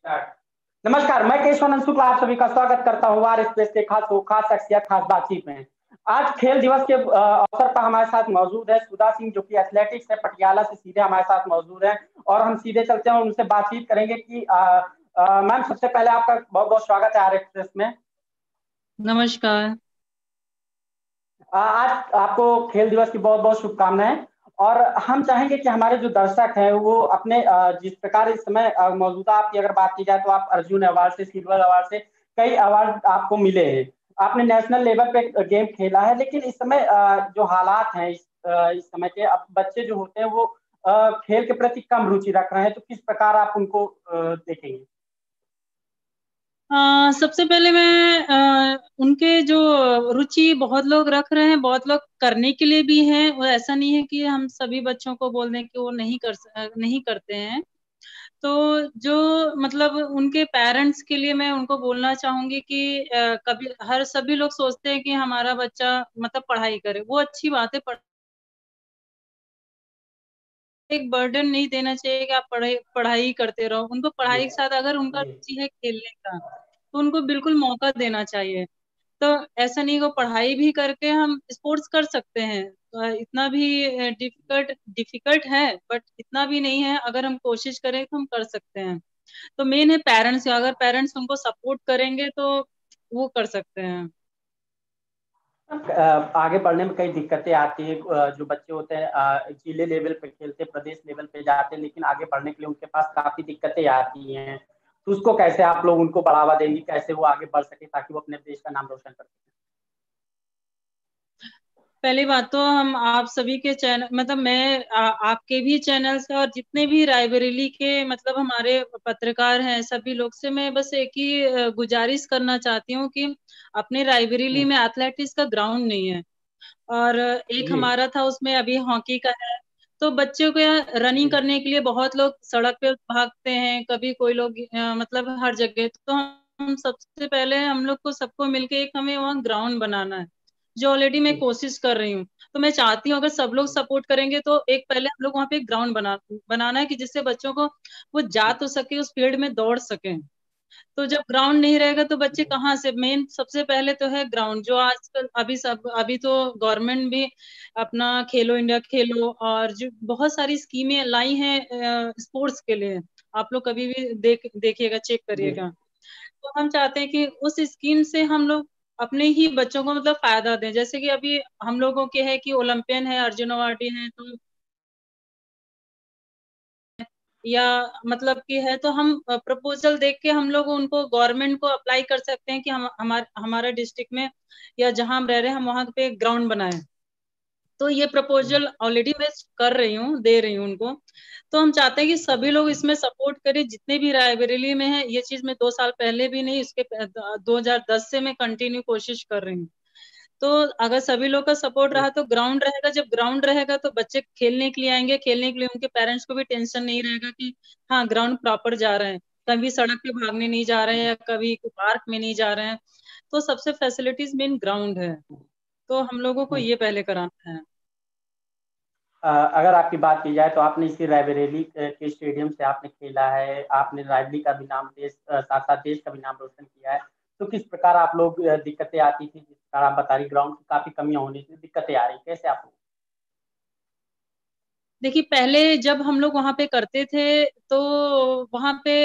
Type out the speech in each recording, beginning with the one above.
नमस्कार, मैं केशवानंद शुक्ला आप सभी का स्वागत करता हूँ वार एक्सप्रेस के खास शख्सियत खास बातचीत में। आज खेल दिवस के अवसर पर हमारे साथ मौजूद है सुधा सिंह, जो कि एथलेटिक्स है, पटियाला से सीधे हमारे साथ मौजूद है और हम सीधे चलते हैं उनसे बातचीत करेंगे कि मैम, सबसे पहले आपका बहुत बहुत स्वागत है आर एक्सप्रेस में। नमस्कार। आज आपको खेल दिवस की बहुत बहुत शुभकामनाएं। और हम चाहेंगे कि हमारे जो दर्शक हैं वो अपने जिस प्रकार इस समय मौजूदा आपकी अगर बात की जाए तो आप अर्जुन अवार्ड से, सिल्वर अवार्ड से कई अवार्ड आपको मिले हैं। आपने नेशनल लेवल पे गेम खेला है, लेकिन इस समय जो हालात हैं इस समय के, अब बच्चे जो होते हैं वो खेल के प्रति कम रुचि रख रहे हैं, तो किस प्रकार आप उनको देखेंगे? सबसे पहले मैं उनके जो रुचि बहुत लोग रख रहे हैं, बहुत लोग करने के लिए भी हैं, और ऐसा नहीं है कि हम सभी बच्चों को बोल दें कि वो नहीं करते हैं। तो जो मतलब उनके पेरेंट्स के लिए मैं उनको बोलना चाहूंगी कि कभी हर सभी लोग सोचते हैं कि हमारा बच्चा मतलब पढ़ाई करे, वो अच्छी बात है। एक बर्डन नहीं देना चाहिए कि आप पढ़ाई करते रहो। उनको जी पढ़ाई के साथ अगर उनका जी। रुचि है खेलने का, तो उनको बिल्कुल मौका देना चाहिए। तो ऐसा नहीं को पढ़ाई भी करके हम स्पोर्ट्स कर सकते हैं। तो इतना भी डिफिकल्ट डिफिकल्ट है, बट इतना भी नहीं है। अगर हम कोशिश करें तो हम कर सकते हैं। तो मेन है पेरेंट्स, अगर पेरेंट्स उनको सपोर्ट करेंगे तो वो कर सकते हैं। आगे बढ़ने में कई दिक्कतें आती हैं। जो बच्चे होते हैं जिले लेवल पे खेलते, प्रदेश लेवल पे जाते हैं, लेकिन आगे बढ़ने के लिए उनके पास काफी दिक्कतें आती हैं। तो उसको कैसे आप लोग उनको बढ़ावा देंगे, कैसे वो आगे बढ़ सके ताकि वो अपने देश का नाम रोशन कर सके? पहली बात तो हम आप सभी के चैनल मतलब मैं आपके भी चैनल से और जितने भी रायबरेली के मतलब हमारे पत्रकार हैं, सभी लोग से मैं बस एक ही गुजारिश करना चाहती हूँ कि अपने रायबरेली हम्म, में एथलेटिक्स का ग्राउंड नहीं है। और एक जी हमारा था, उसमें अभी हॉकी का है। तो बच्चों को यहाँ रनिंग जी करने के लिए बहुत लोग सड़क पे भागते हैं, कभी कोई लोग मतलब हर जगह। तो हम सबसे पहले हम लोग को सबको मिलके एक हमें वहाँ ग्राउंड बनाना है, जो ऑलरेडी मैं जी कोशिश कर रही हूँ। तो मैं चाहती हूँ अगर सब लोग सपोर्ट करेंगे तो एक पहले हम लोग वहाँ पे एक ग्राउंड बनाना है कि जिससे बच्चों को वो जा तो सके, उस फील्ड में दौड़ सके। तो जब ग्राउंड नहीं रहेगा तो बच्चे जी कहाँ से, मेन सबसे पहले तो है ग्राउंड। जो आजकल अभी तो गवर्नमेंट भी अपना खेलो इंडिया खेलो और जो बहुत सारी स्कीमें लाई हैं स्पोर्ट्स के लिए। आप लोग कभी भी देखिएगा, चेक जी करिएगा। तो हम चाहते हैं कि उस स्कीम से हम लोग अपने ही बच्चों को मतलब फायदा दें। जैसे कि अभी हम लोगों के है कि ओलंपियन है, अर्जुन अवार्डी है, तो या मतलब कि है, तो हम प्रपोजल देख के हम लोग उनको गवर्नमेंट को अप्लाई कर सकते हैं कि हमारा डिस्ट्रिक्ट में या जहां हम रह रहे हैं हम वहां पे ग्राउंड बनाए। तो ये प्रपोजल ऑलरेडी मैं कर रही हूँ, दे रही हूँ उनको। तो हम चाहते हैं कि सभी लोग इसमें सपोर्ट करें, जितने भी रायबरेली में है। ये चीज मैं 2 साल पहले भी नहीं, उसके 2010 से मैं कंटिन्यू कोशिश कर रही हूँ। तो अगर सभी लोग का सपोर्ट जी रहा तो ग्राउंड रहेगा। जब ग्राउंड रहेगा तो बच्चे खेलने के लिए आएंगे, खेलने के लिए उनके पेरेंट्स को भी टेंशन नहीं रहेगा कि हाँ ग्राउंड प्रॉपर जा रहे हैं, कभी सड़क पे भागने नहीं जा रहे हैं या कभी पार्क में नहीं जा रहे हैं। तो सबसे फैसिलिटीज मेन ग्राउंड है। तो हम लोगों को ये पहले कराना है। अगर आपकी बात की जाए तो आपने इसी रायबरेली के स्टेडियम से आपने खेला है, आपने रायबरेली का भी नाम साथ साथ देश का भी नाम रोशन किया है। तो किस प्रकार आप लोग दिक्कतें आती थी, जिस प्रकार आप बता रही ग्राउंड की काफी कमियां होने से दिक्कतें आ रही, कैसे आप लोग? देखिए पहले जब हम लोग वहां पे करते थे तो वहां पे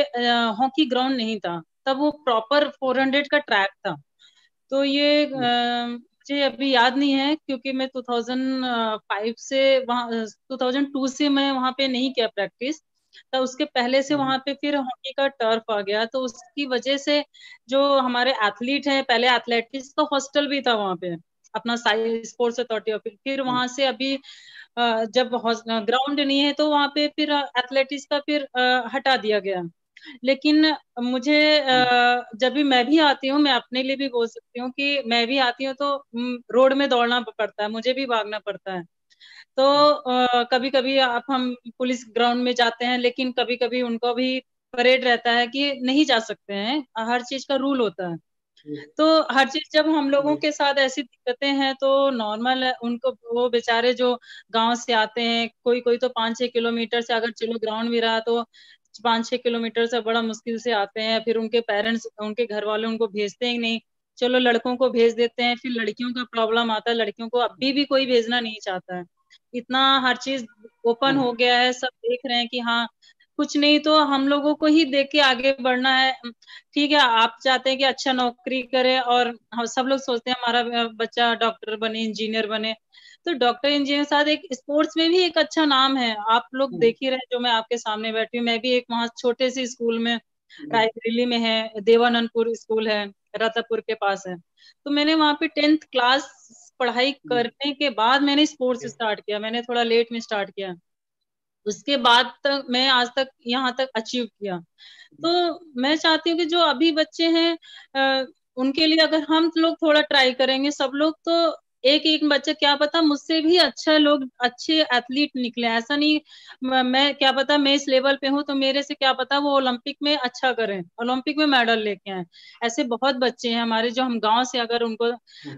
हॉकी ग्राउंड नहीं था। तब वो प्रॉपर 400 का ट्रैक था। तो ये मुझे अभी याद नहीं है क्योंकि मैं 2005 से वहाँ 2002 से मैं वहाँ पे नहीं किया प्रैक्टिस। तो उसके पहले से वहाँ पे फिर हॉकी का टर्फ आ गया, तो उसकी वजह से जो हमारे एथलीट हैं, पहले एथलेटिक्स का हॉस्टल भी था वहाँ पे, अपना साई स्पोर्ट्स अथॉरिटी। फिर वहां से अभी जब ग्राउंड नहीं है तो वहां पे फिर एथलेटिक्स का फिर हटा दिया गया। लेकिन मुझे जब भी मैं भी आती हूँ, मैं अपने लिए भी बोल सकती हूँ कि मैं भी आती हूँ तो रोड में दौड़ना पड़ता है, मुझे भी भागना पड़ता है। तो कभी कभी आप हम पुलिस ग्राउंड में जाते हैं, लेकिन कभी कभी उनको भी परेड रहता है कि नहीं जा सकते हैं, हर चीज का रूल होता है। तो हर चीज जब हम लोगों के साथ ऐसी दिक्कतें हैं तो नॉर्मल है उनको। वो बेचारे जो गांव से आते हैं, कोई कोई तो 5-6 किलोमीटर से अगर चलो ग्राउंड भी रहा तो 5-6 किलोमीटर से बड़ा मुश्किल से आते हैं, फिर उनके पेरेंट्स, उनके घर वाले उनको भेजते ही नहीं, चलो लड़कों को भेज देते हैं, फिर लड़कियों का प्रॉब्लम आता है, लड़कियों को अभी भी कोई भेजना नहीं चाहता है। इतना हर चीज ओपन हो गया है, सब देख रहे हैं कि हाँ कुछ नहीं तो हम लोगों को ही देख के आगे बढ़ना है। ठीक है, आप चाहते हैं कि अच्छा नौकरी करे, और हम सब लोग सोचते हैं हमारा बच्चा डॉक्टर बने, इंजीनियर बने, तो डॉक्टर इंजीनियर के साथ एक स्पोर्ट्स में भी एक अच्छा नाम है। आप लोग देख ही रहे हैं, जो मैं आपके सामने बैठी हूँ, मैं भी एक वहाँ छोटे से स्कूल में, रायबरेली में है, देवानंदपुर स्कूल है, रतापुर के पास है, तो मैंने वहाँ पे 10th क्लास पढ़ाई करने के बाद मैंने स्पोर्ट्स स्टार्ट किया, मैंने थोड़ा लेट में स्टार्ट किया, उसके बाद तक मैं आज तक यहाँ तक अचीव किया। तो मैं चाहती हूँ कि जो अभी बच्चे हैं, उनके लिए अगर हम लोग थोड़ा ट्राई करेंगे सब लोग, तो एक एक बच्चा, क्या पता मुझसे भी अच्छा लोग, अच्छे एथलीट निकले, ऐसा नहीं मैं क्या पता मैं इस लेवल पे हूँ तो मेरे से क्या पता वो ओलंपिक में अच्छा करें, ओलंपिक में मेडल लेके आए। ऐसे बहुत बच्चे हैं हमारे जो हम गांव से अगर उनको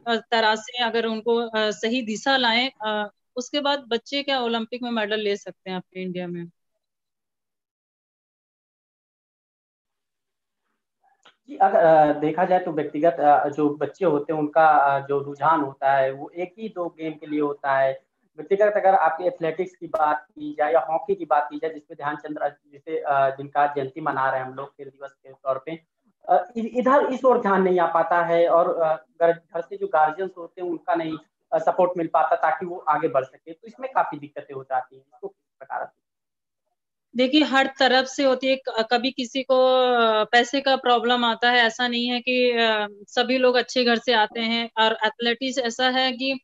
तरासे, अगर उनको सही दिशा लाएं, उसके बाद बच्चे क्या ओलंपिक में मेडल ले सकते हैं अपने इंडिया में। जी, अगर देखा जाए तो व्यक्तिगत जो बच्चे होते हैं उनका जो रुझान होता है वो एक ही दो गेम के लिए होता है। व्यक्तिगत अगर आपकी एथलेटिक्स की बात की जाए या हॉकी की बात की जाए, जिसपे ध्यानचंद जिसे जिनका जयंती मना रहे हैं हम लोग खेल दिवस के तौर पे, इधर इस ओर ध्यान नहीं आ पाता है, और घर घर से जो गार्जियंस होते हैं उनका नहीं सपोर्ट मिल पाता ताकि वो आगे बढ़ सके, तो इसमें काफी दिक्कतें हो जाती हैं। इसको किस प्रकार से? देखिए हर तरफ से होती है, कभी किसी को पैसे का प्रॉब्लम आता है, ऐसा नहीं है कि सभी लोग अच्छे घर से आते हैं, और एथलेटिक्स ऐसा है कि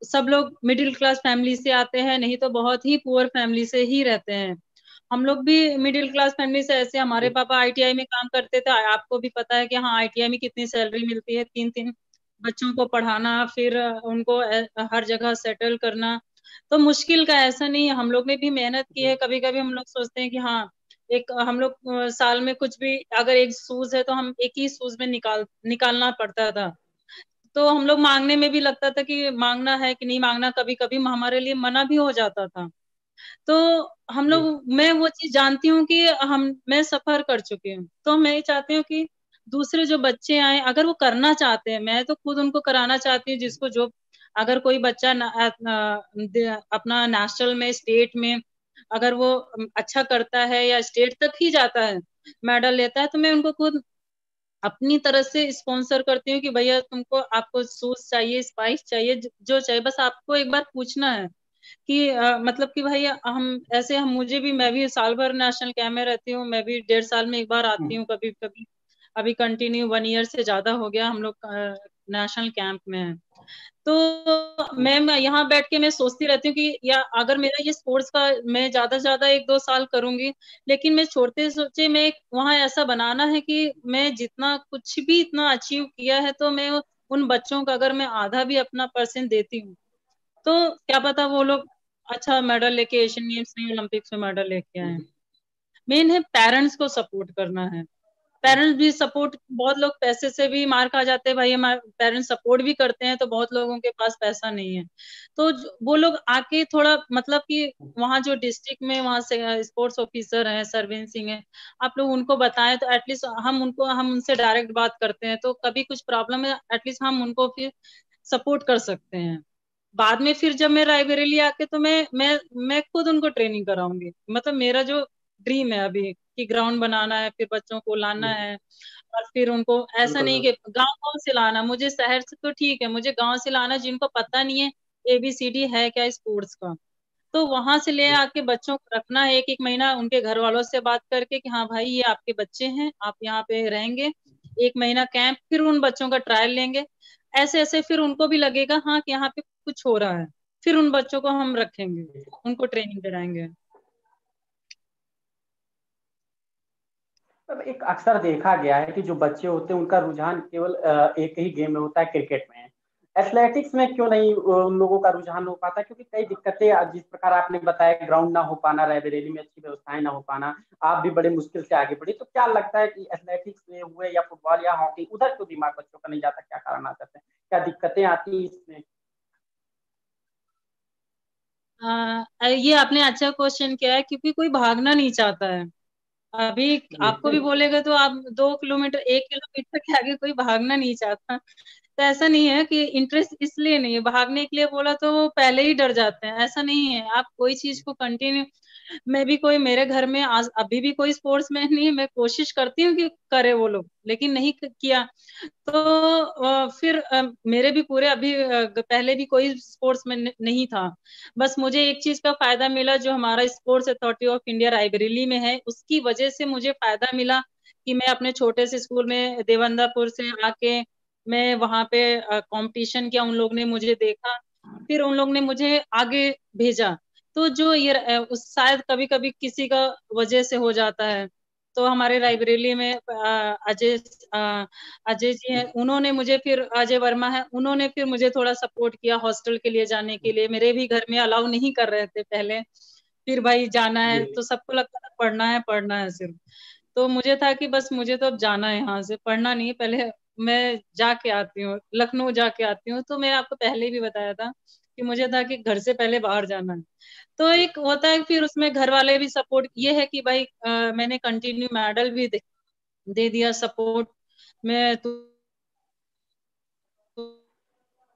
सब लोग मिडिल क्लास फैमिली से आते हैं, नहीं तो बहुत ही पुअर फैमिली से ही रहते हैं। हम लोग भी मिडिल क्लास फैमिली से, ऐसे हमारे जी। पापा आईटीआई में काम करते थे, आपको भी पता है कि हाँ आईटीआई में कितनी सैलरी मिलती है, 3-3 बच्चों को पढ़ाना, फिर उनको हर जगह सेटल करना, तो मुश्किल का ऐसा नहीं है। हम लोग ने भी मेहनत की है, जी। कभी कभी हम लोग सोचते हैं कि हाँ एक हम लोग साल में कुछ भी, अगर एक शूज है तो हम एक ही शूज में निकालना पड़ता था, तो हम लोग मांगने में भी लगता था कि मांगना है कि नहीं मांगना, कभी कभी हमारे लिए मना भी हो जाता था। तो हम जी। लोग, मैं वो चीज जानती हूँ कि हम मैं सफर कर चुकी हूँ, तो मैं ये चाहती हूँ कि दूसरे जो बच्चे आए, अगर वो करना चाहते हैं, मैं तो खुद उनको कराना चाहती हूँ, जिसको जो, अगर कोई बच्चा अपना नेशनल में, स्टेट में अगर वो अच्छा करता है या स्टेट तक ही जाता है, मेडल लेता है, तो मैं उनको खुद अपनी तरह से स्पॉन्सर करती हूँ कि भैया तुमको, आपको शूज चाहिए, स्पाइस चाहिए, जो चाहिए, बस आपको एक बार पूछना है कि मतलब कि भाई हम ऐसे, हम मुझे भी, मैं भी साल भर नेशनल कैंप में रहती हूँ, मैं भी 1.5 साल में एक बार आती हूँ कभी कभी, अभी कंटिन्यू 1 ईयर से ज्यादा हो गया हम लोग नेशनल कैंप में है। तो मैं यहाँ बैठ के मैं सोचती रहती हूँ कि या अगर मेरा ये स्पोर्ट्स का, मैं ज्यादा से ज्यादा 1-2 साल करूंगी, लेकिन मैं छोड़ते सोचे मैं वहां ऐसा बनाना है कि मैं जितना कुछ भी इतना अचीव किया है, तो मैं उन बच्चों का अगर मैं आधा भी अपना परसेंट देती हूँ, तो क्या पता वो लोग अच्छा मेडल लेके एशियन गेम्स में, ओलंपिक्स में मेडल लेके आए। मेन है पेरेंट्स को सपोर्ट करना है। पेरेंट्स भी सपोर्ट, बहुत लोग पैसे से भी मार खा जाते हैं भाई, हमारे पेरेंट्स सपोर्ट भी करते हैं, तो बहुत लोगों के पास पैसा नहीं है, तो वो लोग आके थोड़ा, मतलब कि वहाँ जो डिस्ट्रिक्ट में वहाँ से स्पोर्ट्स ऑफिसर हैं, सरवीन सिंह है, आप लोग उनको बताएं, तो एटलीस्ट हम उनसे डायरेक्ट बात करते हैं, तो कभी कुछ प्रॉब्लम है एटलीस्ट हम उनको फिर सपोर्ट कर सकते हैं। बाद में फिर जब मैं रायबरेली आके, तो मैं खुद उनको ट्रेनिंग कराऊंगी, मतलब मेरा जो ड्रीम है अभी कि ग्राउंड बनाना है, फिर बच्चों को लाना जी। है, और फिर उनको ऐसा बिल्कुल नहीं कि बिल्कुल। गांव गांव से लाना, मुझे शहर से तो ठीक है, मुझे गांव से लाना जिनको पता नहीं है एबीसीडी है क्या स्पोर्ट्स का, तो वहां से ले जी। आके बच्चों को रखना है, एक एक महीना उनके घर वालों से बात करके कि हाँ भाई ये आपके बच्चे हैं, आप यहाँ पे रहेंगे 1 महीना कैंप, फिर उन बच्चों का ट्रायल लेंगे, ऐसे ऐसे फिर उनको भी लगेगा हाँ कि यहाँ पे कुछ हो रहा है, फिर उन बच्चों को हम रखेंगे, जी। उनको ट्रेनिंग कराएंगे। अब एक अक्सर देखा गया है कि जो बच्चे होते हैं उनका रुझान केवल एक ही गेम में होता है, क्रिकेट में। एथलेटिक्स में क्यों नहीं उन लोगों का रुझान हो पाता? क्योंकि कई दिक्कतें, जिस प्रकार आपने बताया, ग्राउंड ना हो पाना, रायबरेली में अच्छी व्यवस्थाएं ना हो पाना, आप भी बड़े मुश्किल से आगे बढ़ी, तो क्या लगता है कि एथलेटिक्स में हुए या फुटबॉल या हॉकी, उधर क्यों दिमाग बच्चों का नहीं जाता? क्या कारण आ जाते हैं? क्या दिक्कतें आती हैं इसमें? ये आपने अच्छा क्वेश्चन किया है, क्योंकि कोई भागना नहीं चाहता है, अभी आपको भी जी बोलेगा तो आप 2 किलोमीटर 1 किलोमीटर के आगे कोई भागना नहीं चाहता। तो ऐसा नहीं है कि इंटरेस्ट इसलिए नहीं है, भागने के लिए बोला तो वो पहले ही डर जाते हैं, ऐसा नहीं है। आप कोई चीज को कंटिन्यू, मैं भी कोई, मेरे घर में आज अभी भी कोई स्पोर्ट्स मैन नहीं है, मैं कोशिश करती हूँ कि करे वो लोग, लेकिन नहीं किया तो फिर मेरे भी पूरे अभी पहले भी कोई स्पोर्ट्स में नहीं था। बस मुझे एक चीज का फायदा मिला, जो हमारा sports authority of India Raebareli में है, उसकी वजह से मुझे फायदा मिला कि मैं अपने छोटे से स्कूल में देवंदापुर से आके मैं वहां पे कंपटीशन किया, उन लोग ने मुझे देखा, फिर उन लोग ने मुझे आगे भेजा। तो जो ये उस शायद कभी कभी किसी का वजह से हो जाता है। तो हमारे रायबरेली में अजय अजय जी हैं, उन्होंने मुझे फिर, अजय वर्मा है, उन्होंने फिर मुझे थोड़ा सपोर्ट किया हॉस्टल के लिए जाने के लिए। मेरे भी घर में अलाउ नहीं कर रहे थे पहले, फिर भाई जाना जी। है तो सबको लगता था पढ़ना है सिर्फ। तो मुझे था कि बस मुझे तो अब जाना है, यहाँ से पढ़ना नहीं है, पहले मैं जाके आती हूँ, लखनऊ जाके आती हूँ। तो मैंने आपको पहले भी बताया था कि मुझे था कि घर से पहले बाहर जाना है। तो एक होता है फिर उसमें घर वाले भी सपोर्ट, ये है कि भाई मैंने कंटिन्यू मेडल भी दे दिया सपोर्ट। मैं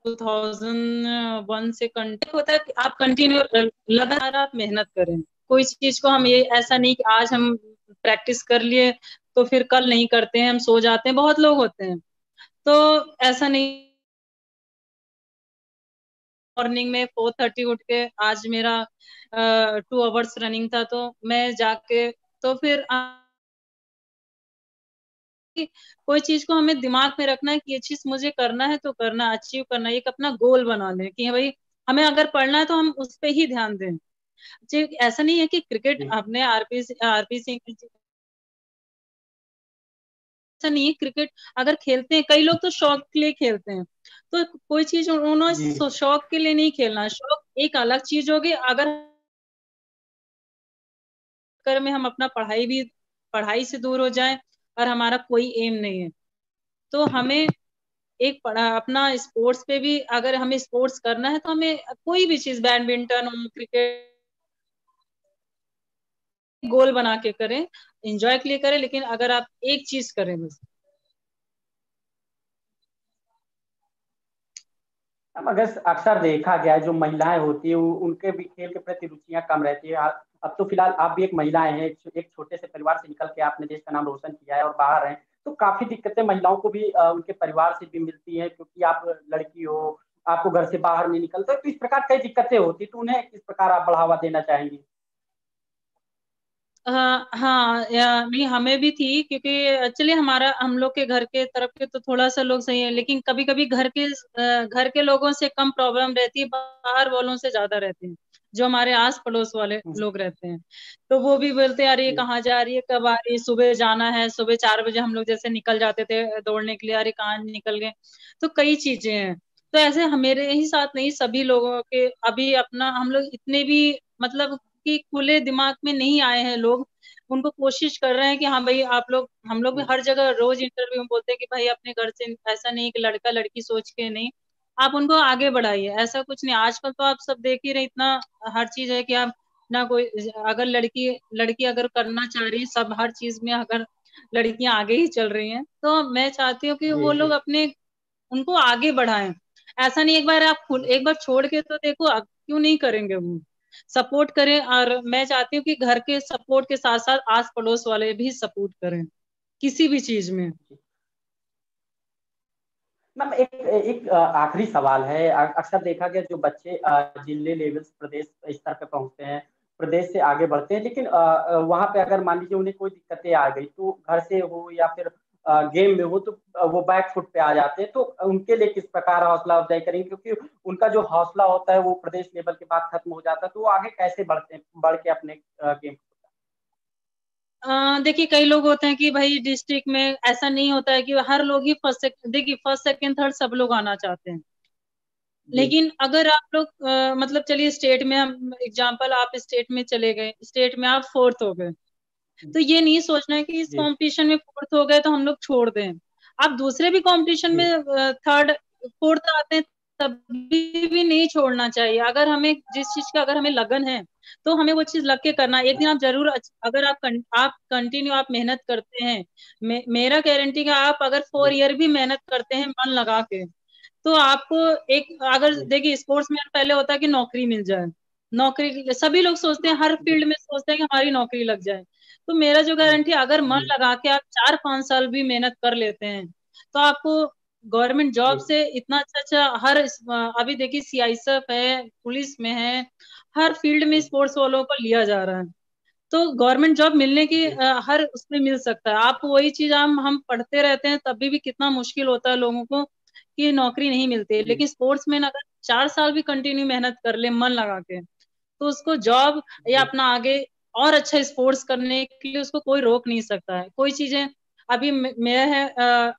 2001 से कंटिन्यू होता है कि आप कंटिन्यू लगातार आप मेहनत करें कोई चीज को। हम ये ऐसा नहीं कि आज हम प्रैक्टिस कर लिए तो फिर कल नहीं करते हैं, हम सो जाते हैं, बहुत लोग होते हैं। तो ऐसा नहीं, मॉर्निंग में 4:30 उठ के, आज मेरा 2 आवर्स रनिंग था, तो मैं जाके, तो फिर कोई चीज को हमें दिमाग में रखना है कि ये चीज मुझे करना है तो करना, अचीव करना है, एक अपना गोल बना लें कि भाई हमें अगर पढ़ना है तो हम उस पे ही ध्यान दें। ऐसा नहीं है कि क्रिकेट जी आपने आरपी सिंह, ऐसा नहीं है क्रिकेट अगर खेलते हैं, कई लोग तो शौक के लिए खेलते हैं, तो कोई चीज उन्होंने जी शौक के लिए नहीं खेलना, शौक एक अलग चीज होगी। अगर में हम अपना पढ़ाई से दूर हो जाए और हमारा कोई एम नहीं है, तो हमें एक पढ़ा अपना स्पोर्ट्स पे भी, अगर हमें स्पोर्ट्स करना है तो हमें कोई भी चीज, बैडमिंटन हो, क्रिकेट, गोल बना के करें, एंजॉय के लिए करें, लेकिन अगर आप एक चीज करें बस। अब अगर अक्सर देखा गया है जो महिलाएं होती है उनके भी खेल के प्रति रुचियां कम रहती है। अब तो फिलहाल आप भी एक महिलाएं हैं, एक छोटे से परिवार से निकल के आपने देश का नाम रोशन किया है और बाहर हैं, तो काफी दिक्कतें महिलाओं को भी उनके परिवार से भी मिलती हैं, क्योंकि आप लड़की हो, आपको घर से बाहर नहीं निकलते, तो इस प्रकार कई दिक्कतें होती, तो उन्हें किस प्रकार आप बढ़ावा देना चाहेंगी? हाँ हाँ, नहीं हमें भी थी, क्योंकि एक्चुअली हमारा, हम लोग के घर के तरफ के तो थोड़ा सा लोग सही है, लेकिन कभी कभी घर के लोगों से कम प्रॉब्लम रहती है, बाहर वालों से ज्यादा रहती है, जो हमारे आस पड़ोस वाले लोग रहते हैं। तो वो भी बोलते हैं, अरे ये कहाँ जा रही है, कब आ रही है, सुबह जाना है, सुबह 4 बजे हम लोग जैसे निकल जाते थे दौड़ने के लिए, अरे कहाँ निकल गए। तो कई चीजें हैं। तो ऐसे मेरे ही साथ नहीं, सभी लोगों के अभी अपना, हम लोग इतने भी मतलब कि खुले दिमाग में नहीं आए हैं लोग, उनको कोशिश कर रहे हैं कि हाँ भाई आप लोग, हम लोग भी हर जगह रोज इंटरव्यू में बोलते हैं कि भाई अपने घर से ऐसा नहीं कि लड़का लड़की सोच के नहीं, आप उनको आगे बढ़ाइए, ऐसा कुछ नहीं। आजकल तो आप सब देख ही रहे, इतना हर चीज है कि आप ना कोई, अगर लड़की लड़की अगर करना चाह रही है सब हर चीज में, अगर लड़कियां आगे ही चल रही हैं, तो मैं चाहती हूँ कि जी वो लोग जी। अपने, उनको आगे बढ़ाएं। ऐसा नहीं, एक बार आप खुद एक बार छोड़ के तो देखो, अब क्यों नहीं करेंगे वो, सपोर्ट करें। और मैं चाहती हूँ कि घर के सपोर्ट के साथ साथ आस पड़ोस वाले भी सपोर्ट करें किसी भी चीज में। मैम एक एक आखिरी सवाल है। अक्सर देखा गया जो बच्चे जिले लेवल प्रदेश स्तर पे पहुंचते हैं, प्रदेश से आगे बढ़ते हैं, लेकिन वहां पे अगर मान लीजिए उन्हें कोई दिक्कतें आ गई, तो घर से हो या फिर गेम में हो, तो वो बैक फुट पे आ जाते हैं, तो उनके लिए किस प्रकार हौसला अफजाई करेंगे, क्योंकि उनका जो हौसला होता है वो प्रदेश लेवल के बाद खत्म हो जाता है, तो वो आगे कैसे बढ़ते हैं, बढ़ के अपने गेम? देखिए कई लोग होते हैं कि भाई डिस्ट्रिक्ट में, ऐसा नहीं होता है कि हर लोग ही देखिए फर्स्ट सेकंड थर्ड सब लोग आना चाहते हैं, जी लेकिन अगर आप लोग मतलब चलिए स्टेट में, हम एग्जांपल, आप स्टेट में चले गए, स्टेट में आप फोर्थ हो गए, तो ये नहीं सोचना है कि इस जी कंपटीशन में फोर्थ हो गए तो हम लोग छोड़ दें। आप दूसरे भी कंपटीशन जी में थर्ड फोर्थ आते हैं, तभी भी नहीं छोड़ना चाहिए। अगर हमें जिस चीज का, अगर हमें लगन है, तो हमें वो चीज लग के करना, एक दिन आप जरूर अगर आप कंटिन्यू आप मेहनत करते हैं, मेरा गारंटी का आप अगर 4 ईयर भी मेहनत करते हैं मन लगा के, तो आपको एक, अगर जी देखिए स्पोर्ट्स में पहले होता है कि नौकरी मिल जाए, नौकरी सभी लोग सोचते हैं, हर जी फील्ड में सोचते हैं कि हमारी नौकरी लग जाए। तो मेरा जो गारंटी, अगर मन जी लगा के आप 4-5 साल भी मेहनत कर लेते हैं, तो आपको गवर्नमेंट जी जॉब से इतना अच्छा अच्छा अभी देखिए सीआईएसएफ है, पुलिस में है, हर फील्ड में जी स्पोर्ट्स वालों को लिया जा रहा है। तो गवर्नमेंट जॉब मिलने की जी हर उसमें मिल सकता है। आप वही चीज हम पढ़ते रहते हैं तभी भी कितना मुश्किल होता है लोगों को कि नौकरी नहीं मिलती है, जी लेकिन स्पोर्ट्स में अगर 4 साल भी कंटिन्यू मेहनत कर ले मन लगा के, तो उसको जॉब या जी अपना आगे और अच्छा स्पोर्ट्स करने के लिए उसको कोई रोक नहीं सकता है। कोई चीजें अभी मैं है,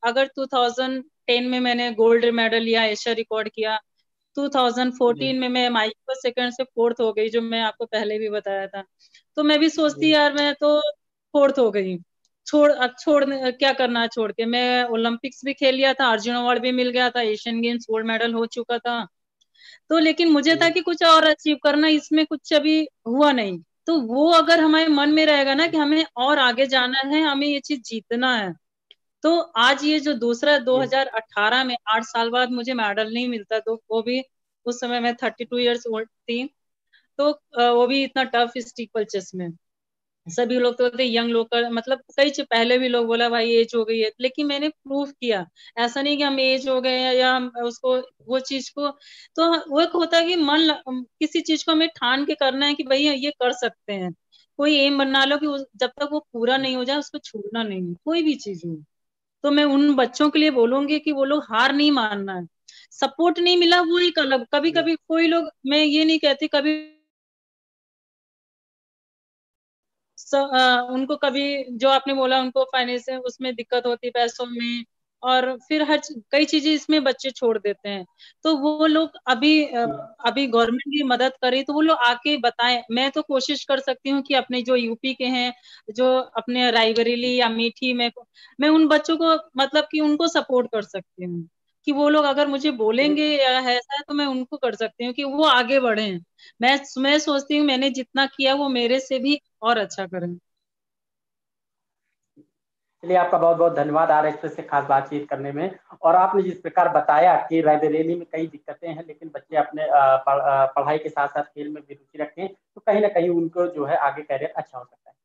अगर 2010 में मैंने गोल्ड मेडल लिया, एशिया रिकॉर्ड किया, जी 2014 में मैं माइक्रो सेकंड से फोर्थ हो गई, जो मैं आपको पहले भी बताया था। तो मैं भी सोचती जी यार मैं तो फोर्थ हो गई, अब छोड़ने क्या करना है, छोड़ के मैं ओलंपिक्स भी खेल लिया था, अर्जुन अवार्ड भी मिल गया था, एशियन गेम्स गोल्ड मेडल हो चुका था। तो लेकिन मुझे था जी कि कुछ और अचीव करना, इसमें कुछ अभी हुआ नहीं। तो वो अगर हमारे मन में रहेगा ना कि हमें और आगे जाना है, हमें ये चीज जीतना है, तो आज ये जो दूसरा जी 2018 में 8 साल बाद मुझे मेडल नहीं मिलता, तो वो भी उस समय मैं 32 ईयर्स ओल्ड थी, तो वो भी इतना टफ स्टीपल चेस में। सभी लोग तो बोलते यंग लोग का मतलब, कई पहले भी लोग बोला भाई एज हो गई है, लेकिन मैंने प्रूव किया। ऐसा नहीं कि हम एज हो गए हैं या हम उसको वो चीज को, तो वो एक होता है कि किसी चीज को हमें ठान के करना है कि भैया ये कर सकते हैं। कोई एम बना लो कि जब तक वो पूरा नहीं हो जाए उसको छोड़ना नहीं है, कोई भी चीज हो। तो मैं उन बच्चों के लिए बोलूंगी कि वो लोग हार नहीं मानना है। सपोर्ट नहीं मिला वो एक अलग, कभी जी कभी कोई लोग, मैं ये नहीं कहती कभी उनको कभी, जो आपने बोला उनको फाइनेंशियल उसमें दिक्कत होती है पैसों में, और फिर कई चीजें इसमें बच्चे छोड़ देते हैं। तो वो लोग अभी गवर्नमेंट की मदद करे तो वो लोग आके बताएं। मैं तो कोशिश कर सकती हूँ कि अपने जो यूपी के हैं, जो अपने रायबरेली या मीठी में, मैं उन बच्चों को मतलब कि उनको सपोर्ट कर सकती हूँ कि वो लोग अगर मुझे बोलेंगे या ऐसा है तो मैं उनको कर सकती हूँ कि वो आगे बढ़े। मैं सोचती हूँ मैंने जितना किया वो मेरे से भी और अच्छा करें। चलिए, आपका बहुत बहुत धन्यवाद आरएसएस से खास बातचीत करने में। और आपने जिस प्रकार बताया कि रायबरेली में कई दिक्कतें हैं, लेकिन बच्चे अपने पढ़ाई के साथ साथ खेल में भी रुचि रखें, तो कहीं ना कहीं उनको जो है आगे करियर अच्छा हो सकता है।